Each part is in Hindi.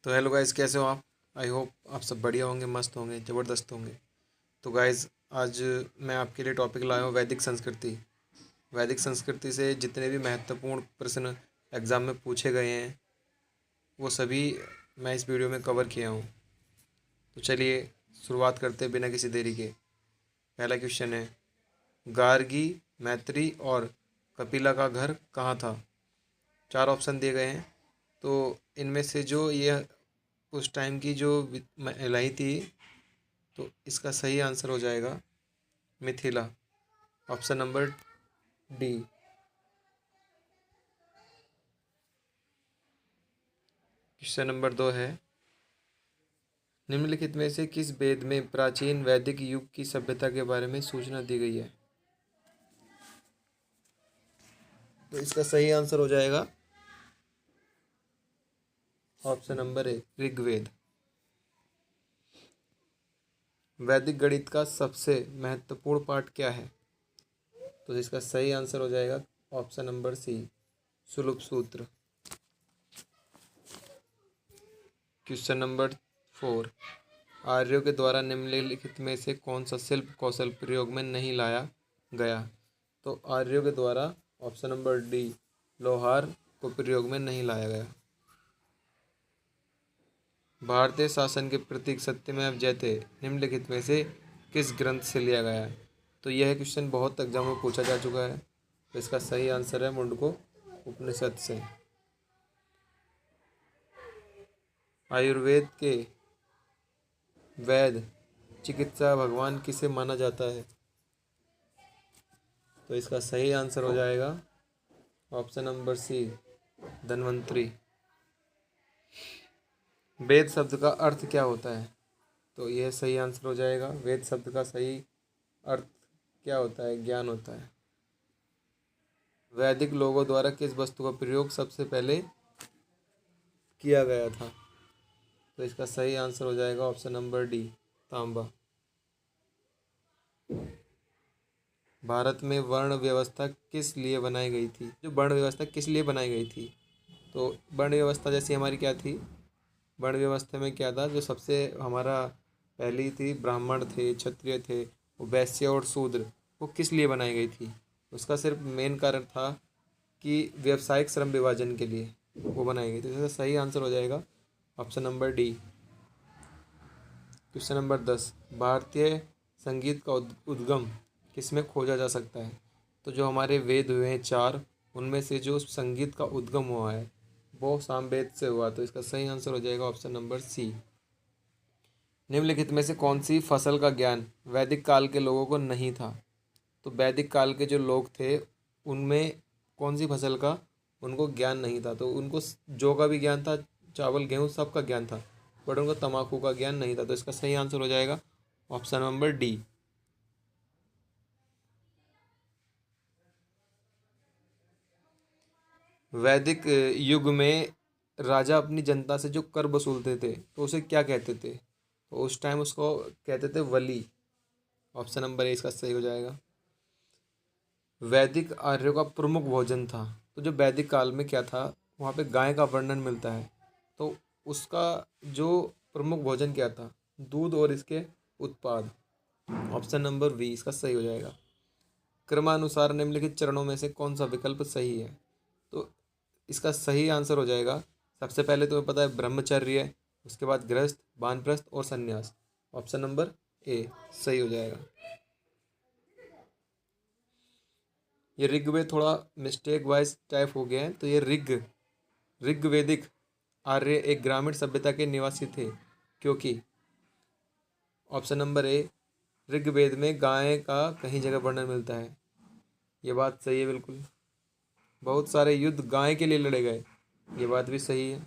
तो हेलो गाइस, कैसे हो आप? आई होप आप सब बढ़िया होंगे, मस्त होंगे, ज़बरदस्त होंगे। तो गाइस, आज मैं आपके लिए टॉपिक लाया हूँ वैदिक संस्कृति। वैदिक संस्कृति से जितने भी महत्वपूर्ण प्रश्न एग्ज़ाम में पूछे गए हैं वो सभी मैं इस वीडियो में कवर किया हूँ। तो चलिए शुरुआत करते हैं बिना किसी देरी के। पहला क्वेश्चन है, गार्गी, मैत्री और कपिला का घर कहाँ था? 4 ऑप्शन दिए गए हैं। तो इनमें से जो ये उस टाइम की जो महिलाएं थी, तो इसका सही आंसर हो जाएगा Mithila, option number D. Question number 2 है, निम्नलिखित में से किस वेद में प्राचीन वैदिक युग की सभ्यता के बारे में सूचना दी गई है? तो इसका सही आंसर हो जाएगा ऑप्शन नंबर ए, ऋग्वेद। वैदिक गणित का सबसे महत्वपूर्ण पाठ क्या है? तो इसका सही आंसर हो जाएगा ऑप्शन नंबर सी, सुलभ सूत्र। क्वेश्चन नंबर 4, आर्यों के द्वारा निम्नलिखित में से कौन सा शिल्प कौशल प्रयोग में नहीं लाया गया? तो आर्यों के द्वारा ऑप्शन नंबर डी, लोहार को प्रयोग में नहीं लाया गया। भारतीय शासन के प्रतीक सत्यमेव जयते निम्नलिखित में से किस ग्रंथ से लिया गया है? तो यह क्वेश्चन बहुत एग्जाम में पूछा जा चुका है। तो इसका सही आंसर है मुंडको उपनिषद से। आयुर्वेद के वैद्य चिकित्सा भगवान किसे माना जाता है? तो इसका सही आंसर हो जाएगा ऑप्शन नंबर सी, धन्वंतरी। वेद शब्द का अर्थ क्या होता है? तो यह सही आंसर हो जाएगा, वेद शब्द का सही अर्थ क्या होता है? ज्ञान होता है। वैदिक लोगों द्वारा किस वस्तु का प्रयोग सबसे पहले किया गया था? तो इसका सही आंसर हो जाएगा ऑप्शन नंबर डी, तांबा। भारत में वर्ण व्यवस्था किस लिए बनाई गई थी? जो वर्ण व्यवस्था किस लिए बनाई गई थी? तो वर्ण व्यवस्था जैसी हमारी क्या थी? वर्ण व्यवस्था में क्या था, जो सबसे हमारा पहली थी, ब्राह्मण थे, क्षत्रिय थे, वैश्य और शूद्र, वो किस लिए बनाई गई थी? उसका सिर्फ मेन कारण था कि व्यावसायिक श्रम विभाजन के लिए वो बनाई गई थी। तो इसका सही आंसर हो जाएगा option number D. Question number 10, भारतीय संगीत का उद्गम किसमें खोजा जा सकता है? तो जो हमारे वेद हुए हैं 4, उनमें से जो संगीत का उद्गम हुआ है वो सामवेद से हुआ। तो इसका सही आंसर हो जाएगा ऑप्शन नंबर सी। निम्नलिखित में से कौन सी फसल का ज्ञान वैदिक काल के लोगों को नहीं था? तो वैदिक काल के जो लोग थे उनमें कौन सी फसल का उनको ज्ञान नहीं था? तो उनको जौ का भी ज्ञान था, चावल गेहूँ सब का ज्ञान था, बट उनको तम्बाकू का ज्ञान नहीं था। तो इसका सही आंसर हो जाएगा ऑप्शन नंबर डी। वैदिक युग में राजा अपनी जनता से जो कर वसूलते थे तो उसे क्या कहते थे? तो उस टाइम उसको कहते थे वली, ऑप्शन नंबर ए इसका सही हो जाएगा। वैदिक आर्यों का प्रमुख भोजन था, तो जो वैदिक काल में क्या था, वहाँ पे गाय का वर्णन मिलता है। तो उसका जो प्रमुख भोजन क्या था? दूध और इसके उत्पाद, ऑप्शन नंबर बी इसका सही हो जाएगा। क्रमानुसार निम्नलिखित चरणों में से कौन सा विकल्प सही है? तो इसका सही आंसर हो जाएगा, सबसे पहले तुम्हें पता है ब्रह्मचर्य है, उसके बाद गृहस्थ, वानप्रस्थ और संन्यास, ऑप्शन नंबर ए सही हो जाएगा। ये ऋग्वेद थोड़ा मिस्टेक वाइज टाइप हो गया है, तो ये ऋग्वेदिक आर्य एक ग्रामीण सभ्यता के निवासी थे, क्योंकि ऑप्शन नंबर ए, ऋग्वेद में गाय का कहीं जगह वर्णन मिलता है। ये बात सही है बिल्कुल। बहुत सारे युद्ध गाय के लिए लड़े गए, ये बात भी सही है।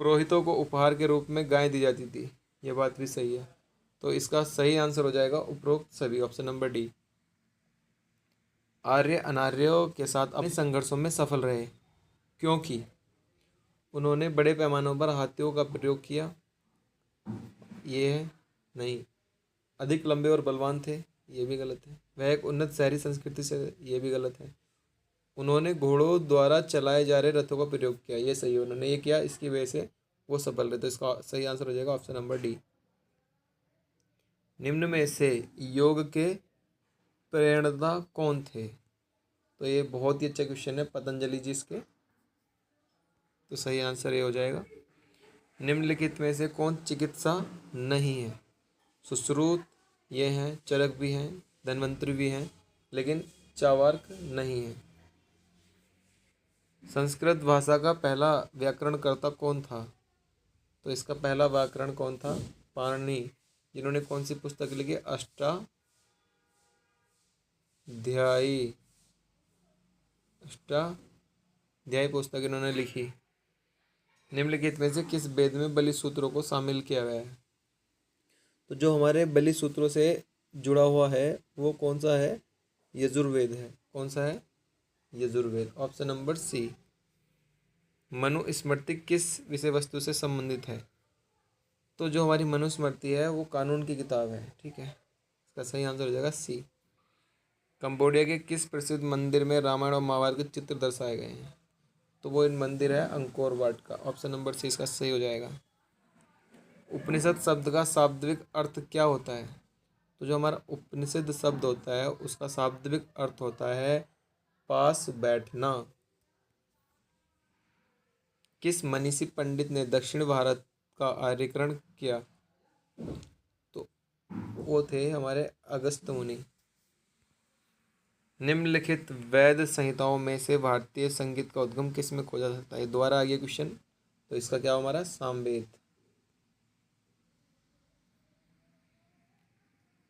पुरोहितों को उपहार के रूप में गाय दी जाती थी, ये बात भी सही है। तो इसका सही आंसर हो जाएगा उपरोक्त सभी, ऑप्शन नंबर डी। आर्य अनार्यों के साथ अपने संघर्षों में सफल रहे, क्योंकि उन्होंने बड़े पैमानों पर हाथियों का प्रयोग किया, ये है नहीं। अधिक लंबे और बलवान थे, ये भी गलत है। वह एक उन्नत शहरी संस्कृति से, ये भी गलत है। उन्होंने घोड़ों द्वारा चलाए जा रहे रथों का प्रयोग किया, ये सही है। उन्होंने ये किया, इसकी वजह से वो सफल रहे। तो इसका सही आंसर हो जाएगा ऑप्शन नंबर डी। निम्न में से योग के प्रेरणा कौन थे? तो ये बहुत ही अच्छा क्वेश्चन है, पतंजलि जी इसके। तो सही आंसर ये हो जाएगा। निम्नलिखित में से कौन चिकित्सा नहीं है? सुश्रुत ये हैं, चरक भी हैं, धन्वंतरि भी हैं, लेकिन चावार्क नहीं है। संस्कृत भाषा का पहला व्याकरणकर्ता कौन था? तो इसका पहला व्याकरण कौन था? पाणिनि, जिन्होंने कौन सी पुस्तक लिखी? अष्टाध्यायी अष्टाध्यायी पुस्तक इन्होंने लिखी। निम्नलिखित में से किस वेद में बलि सूत्रों को शामिल किया गया है? तो जो हमारे बलि सूत्रों से जुड़ा हुआ है वो कौन सा है? यजुर्वेद है। कौन सा है? Yajurveda. Option number C. Manusmriti किस विषय वस्तु से संबंधित है? तो जो हमारी मनुस्मृति है वो कानून की किताब है, ठीक है। इसका सही आंसर हो जाएगा सी। कंबोडिया के किस प्रसिद्ध मंदिर में रामायण और महाभारत के चित्र दर्शाए गए हैं? तो वो इन मंदिर है अंकोर वाट का। ऑप्शन नंबर सी इसका सही हो जाएगा। उपनिषद शब्द का शाब्दिक अर्थ क्या होता है? तो जो हमारा उपनिषद शब्द होता है उसका शाब्दिक अर्थ होता है पास बैठना। किस मनीषी पंडित ने दक्षिण भारत का आर्यीकरण किया? तो वो थे हमारे अगस्त्य मुनि। निम्नलिखित वेद संहिताओं में से भारतीय संगीत का उद्गम किस में खोजा जा सकता है? दोबारा आ गया क्वेश्चन। तो इसका क्या हमारा सामवेद।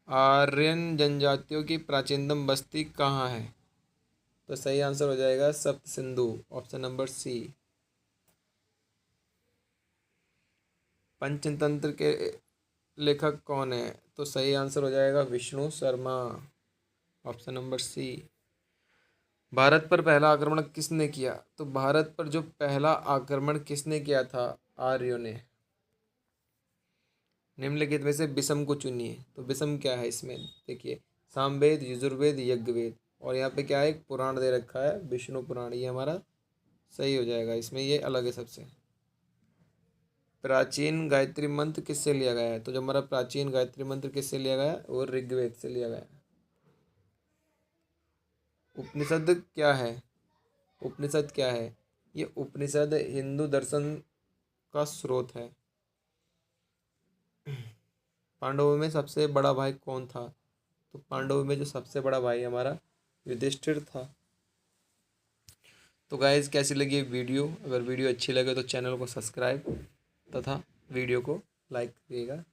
आर्यन जनजातियों की प्राचीनतम बस्ती कहाँ है? तो सही आंसर हो जाएगा Sapta Sindhu. Option number C. Panchatantra के लेखक कौन है? तो सही आंसर हो जाएगा Vishnu Sharma. Option number C. Bharat पर पहला आक्रमण किसने किया? तो भारत पर जो पहला आक्रमण किसने किया था? आर्यों ने। निम्नलिखित में से विषम को चुनिए। तो विषम क्या है इसमें? देखिए, सामवेद, यजुर्वेद, यज्ञवेद, और यहाँ पे क्या है? एक पुराण दे रखा है विष्णु पुराण। ये हमारा सही हो जाएगा। इसमें ये अलग है सबसे। प्राचीन गायत्री मंत्र किससे लिया गया है? तो जो हमारा प्राचीन गायत्री मंत्र किससे लिया गया है? वो ऋग्वेद से लिया गया है। उपनिषद क्या है? उपनिषद क्या है? ये उपनिषद हिंदू दर्शन का स्रोत है। पांडवों में सबसे बड़ा भाई कौन था? तो पांडवों में जो सबसे बड़ा भाई हमारा युधिष्ठिर था। तो गाइज कैसी लगी वीडियो? अगर वीडियो अच्छी लगे तो चैनल को सब्सक्राइब तथा वीडियो को लाइक करिएगा।